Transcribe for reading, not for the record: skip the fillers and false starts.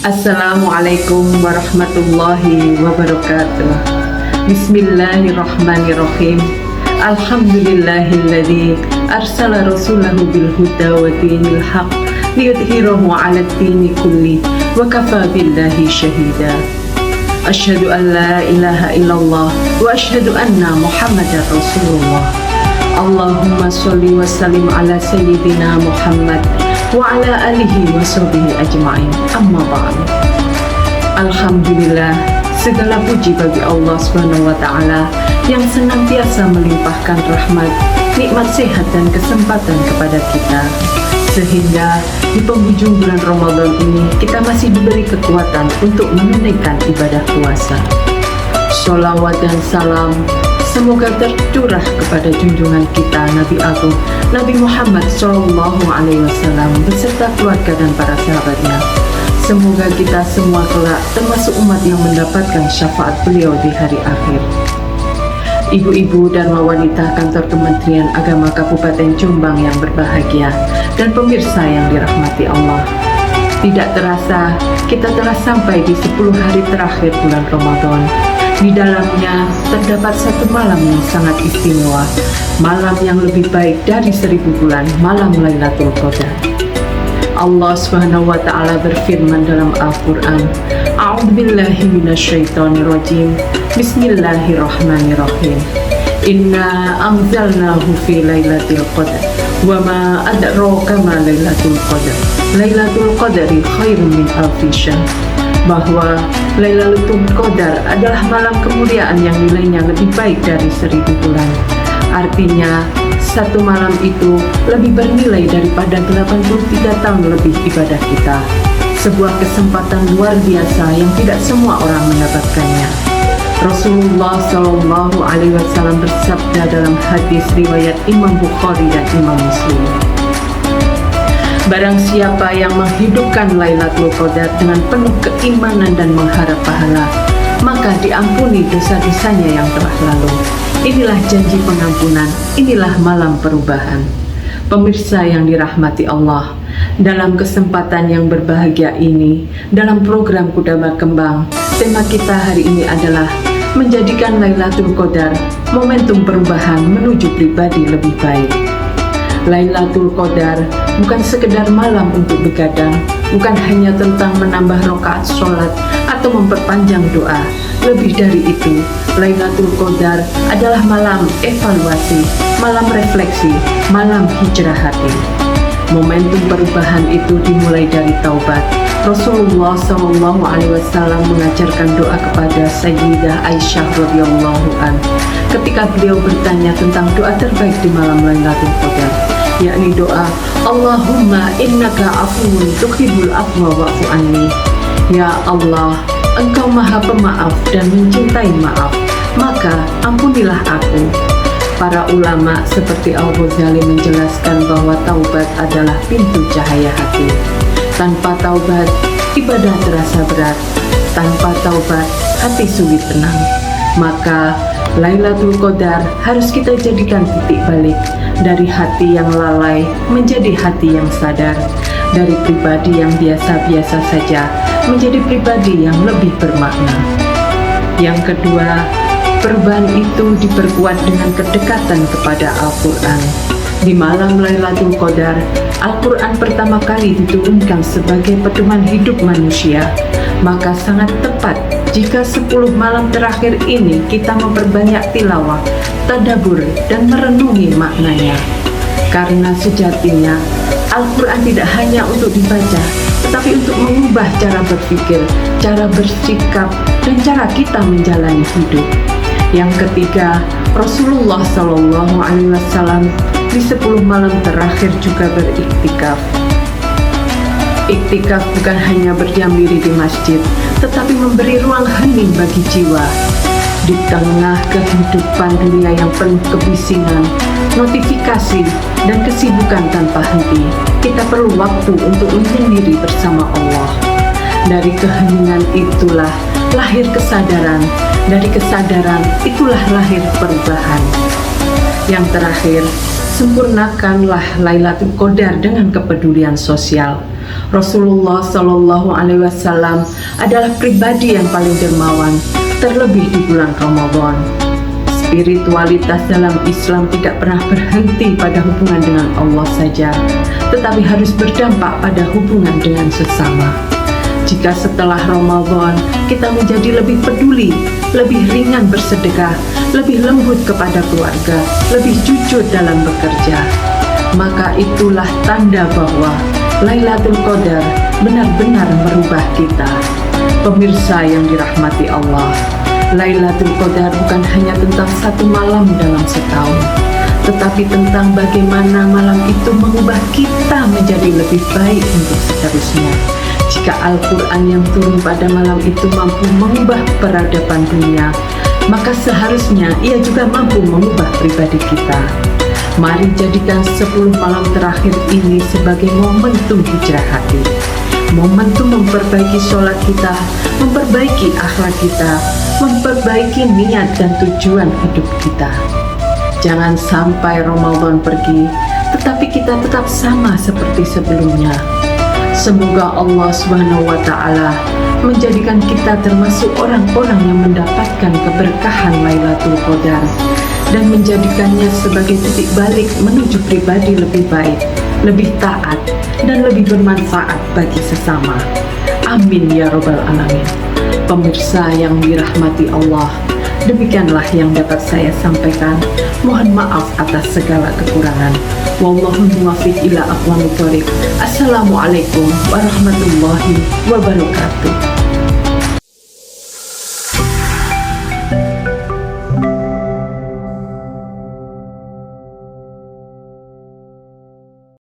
Assalamualaikum warahmatullahi wabarakatuh. Bismillahirrahmanirrahim. Alhamdulillahilladzi arsala rasulahu bil huda wa dinil haq liyudhhirahu 'alad dini kulli wa kafa billahi syahida. Asyhadu an la ilaha illallah wa asyhadu anna Muhammadar Rasulullah. Allahumma sholli wa sallim ala sayyidina Muhammad wa ala alihi wa sahbihi ajma'in. Amma ba'd. Alhamdulillah, segala puji bagi Allah Subhanahu wa taala yang senantiasa melimpahkan rahmat, nikmat sehat dan kesempatan kepada kita, sehingga di penghujung bulan Ramadan ini kita masih diberi kekuatan untuk menunaikan ibadah puasa. Sholawat dan salam semoga tercurah kepada junjungan kita Nabi Agung Nabi Muhammad SAW beserta keluarga dan para sahabatnya. Semoga kita semua kelak termasuk umat yang mendapatkan syafaat beliau di hari akhir. Ibu-ibu dan wanita kantor Kementerian Agama Kabupaten Jombang yang berbahagia dan pemirsa yang dirahmati Allah. Tidak terasa kita telah sampai di 10 hari terakhir bulan Ramadan. Di dalamnya terdapat satu malam yang sangat istimewa, malam yang lebih baik dari 1000 bulan, malam Lailatul Qadar. Allah Subhanahu wa taala berfirman dalam Al-Qur'an, A'udzubillahi minasyaitonirrajim. Bismillahirrahmanirrahim. Inna anzalnahu fi lailatul qadar wa ma adraka ma lailatul qadar. Lailatul qadari khairun min alfi syahr. Bahwa Lailatul Qadar adalah malam kemuliaan yang nilainya lebih baik dari 1000 bulan. Artinya, satu malam itu lebih bernilai daripada 83 tahun lebih ibadah kita. Sebuah kesempatan luar biasa yang tidak semua orang mendapatkannya. Rasulullah SAW bersabda dalam hadis riwayat Imam Bukhari dan Imam Muslim, barang siapa yang menghidupkan Lailatul Qadar dengan penuh keimanan dan mengharap pahala, maka diampuni dosa-dosanya yang telah lalu. Inilah janji pengampunan, inilah malam perubahan. Pemirsa yang dirahmati Allah, dalam kesempatan yang berbahagia ini, dalam program Kuda Berkembang, tema kita hari ini adalah menjadikan Lailatul Qadar momentum perubahan menuju pribadi lebih baik. Lailatul Qadar bukan sekedar malam untuk begadang, bukan hanya tentang menambah rakaat sholat atau memperpanjang doa. Lebih dari itu, Lailatul Qadar adalah malam evaluasi, malam refleksi, malam hijrah hati. Momentum perubahan itu dimulai dari taubat. Rasulullah SAW mengajarkan doa kepada Sayyidah Aisyah radhiyallahu an ketika beliau bertanya tentang doa terbaik di malam Lailatul Qadar, yakni doa Allahumma innaka afuwun tuhibbul afwa wa'fu anni. Ya Allah, Engkau maha pemaaf dan mencintai maaf, maka ampunilah aku. Para ulama seperti Al-Ghazali menjelaskan bahwa taubat adalah pintu cahaya hati. Tanpa taubat, ibadah terasa berat. Tanpa taubat, hati sulit tenang. Maka Lailatul Qadar harus kita jadikan titik balik dari hati yang lalai menjadi hati yang sadar, dari pribadi yang biasa-biasa saja menjadi pribadi yang lebih bermakna. Yang kedua, perubahan itu diperkuat dengan kedekatan kepada Al-Quran. Di malam Lailatul Qadar, Al-Quran pertama kali diturunkan sebagai pedoman hidup manusia. Maka sangat tepat jika 10 malam terakhir ini kita memperbanyak tilawah, tadabbur, dan merenungi maknanya. Karena sejatinya Al-Quran tidak hanya untuk dibaca, tetapi untuk mengubah cara berpikir, cara bersikap, dan cara kita menjalani hidup. Yang ketiga, Rasulullah SAW di 10 malam terakhir juga beriktikaf. Iktikaf bukan hanya berdiam diri di masjid, tetapi memberi ruang hening bagi jiwa. Di tengah kehidupan dunia yang penuh kebisingan, notifikasi, dan kesibukan tanpa henti, kita perlu waktu untuk menyendiri bersama Allah. Dari keheningan itulah lahir kesadaran, dari kesadaran itulah lahir perubahan. Yang terakhir, sempurnakanlah Lailatul Qadar dengan kepedulian sosial. Rasulullah Shallallahu Alaihi Wasallam adalah pribadi yang paling dermawan, terlebih di bulan Ramadan. Spiritualitas dalam Islam tidak pernah berhenti pada hubungan dengan Allah saja, tetapi harus berdampak pada hubungan dengan sesama. Jika setelah Ramadan kita menjadi lebih peduli, lebih ringan bersedekah, lebih lembut kepada keluarga, lebih jujur dalam bekerja, maka itulah tanda bahwa Lailatul Qadar benar-benar merubah kita. Pemirsa yang dirahmati Allah, Lailatul Qadar bukan hanya tentang satu malam dalam setahun, tetapi tentang bagaimana malam itu mengubah kita menjadi lebih baik untuk seterusnya. Jika Al-Quran yang turun pada malam itu mampu mengubah peradaban dunia, maka seharusnya ia juga mampu mengubah pribadi kita. Mari jadikan 10 malam terakhir ini sebagai momentum hijrah hati, momentum memperbaiki sholat kita, memperbaiki akhlak kita, memperbaiki niat dan tujuan hidup kita. Jangan sampai Ramadan pergi, tetapi kita tetap sama seperti sebelumnya. Semoga Allah Subhanahu wa Ta'ala menjadikan kita termasuk orang-orang yang mendapatkan keberkahan Lailatul Qadar dan menjadikannya sebagai titik balik menuju pribadi lebih baik, lebih taat, dan lebih bermanfaat bagi sesama. Amin ya Rabbal Alamin. Pemirsa yang dirahmati Allah, demikianlah yang dapat saya sampaikan. Mohon maaf atas segala kekurangan. Wallahu muwaffiq ila aqwamit thoriq. Assalamualaikum warahmatullahi wabarakatuh.